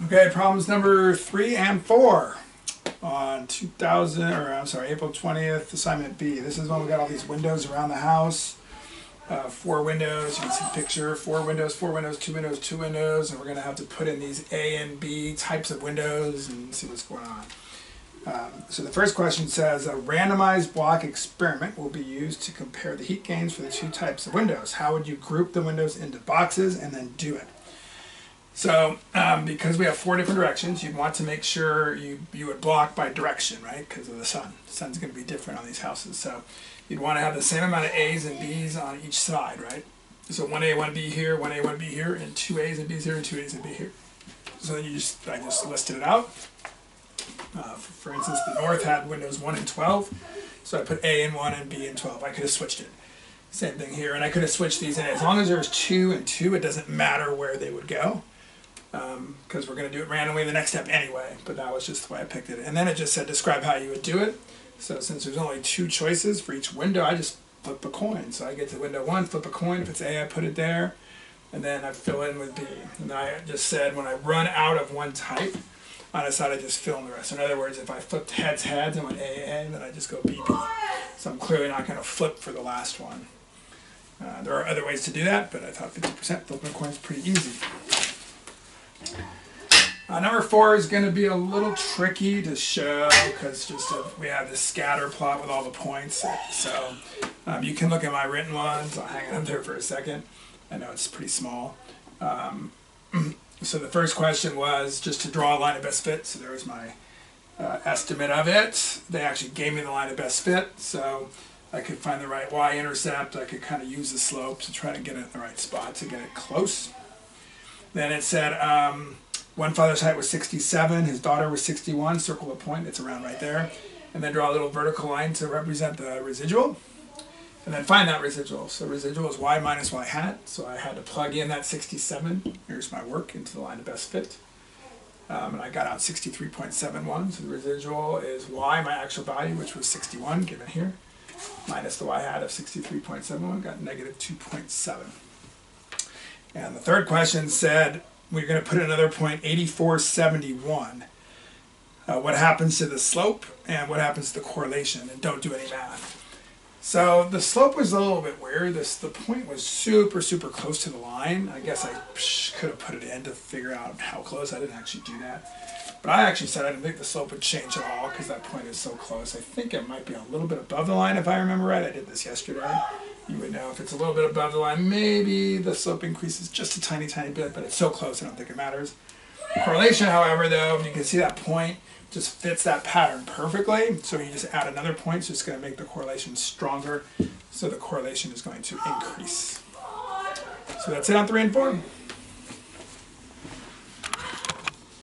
Okay, problems number 3 and 4 on April 20th, assignment B. This is when we got all these windows around the house. 4 windows, you can see the picture, 4 windows, 2 windows, 2 windows, and we're going to have to put in these A and B types of windows and see what's going on. So the first question says, a randomized block experiment will be used to compare the heat gains for the 2 types of windows. How would you group the windows into boxes and then do it? So because we have 4 different directions, you'd want to make sure you would block by direction, right? Because of the sun. The sun's going to be different on these houses. So you'd want to have the same amount of A's and B's on each side, right? So 1A, 1B here, 1A, 1B here, and 2 A's and B's here, and 2 A's and B here. So then I just listed it out. For instance, the north had windows 1 and 12. So I put A in 1 and B in 12. I could have switched it. Same thing here. And I could have switched these in. As long as there's 2 and 2, it doesn't matter where they would go. Because we're going to do it randomly in the next step anyway, but that was just the way I picked it. And then it just said describe how you would do it. So since there's only 2 choices for each window, I just flip a coin. So I get to window 1, flip a coin. If it's A, I put it there, and then I fill in with B. And then I just said when I run out of one type, on a side I just fill in the rest. In other words, if I flipped heads and went A, then I just go B, B. So I'm clearly not going to flip for the last one. There are other ways to do that, but I thought 50% flipping a coin is pretty easy. Number 4 is going to be a little tricky to show because we have this scatter plot with all the points. So you can look at my written ones. I'll hang it up there for a second. I know it's pretty small. So the first question was just to draw a line of best fit. So there was my estimate of it. They actually gave me the line of best fit. So I could find the right y-intercept. I could kind of use the slope to try to get it in the right spot to get it close. Then it said one father's height was 67, his daughter was 61, circle a point, it's around right there. And then draw a little vertical line to represent the residual. And then find that residual. So residual is y minus y hat, so I had to plug in that 67, here's my work, into the line of best fit. And I got out 63.71, so the residual is y, my actual value, which was 61, given here, minus the y hat of 63.71, got negative 2.7. And the third question said, we're going to put another point, 84.71. What happens to the slope and what happens to the correlation? And don't do any math. So the slope was a little bit weird. The point was super, super close to the line. I guess I could have put it in to figure out how close. I didn't actually do that. But I actually said I didn't think the slope would change at all because that point is so close. I think it might be a little bit above the line if I remember right. I did this yesterday. You would know if it's a little bit above the line, maybe the slope increases just a tiny, tiny bit, but it's so close I don't think it matters. Correlation, however, though, you can see that point just fits that pattern perfectly. So you just add another point, so it's going to make the correlation stronger. So the correlation is going to increase. So that's it on 3 and 4.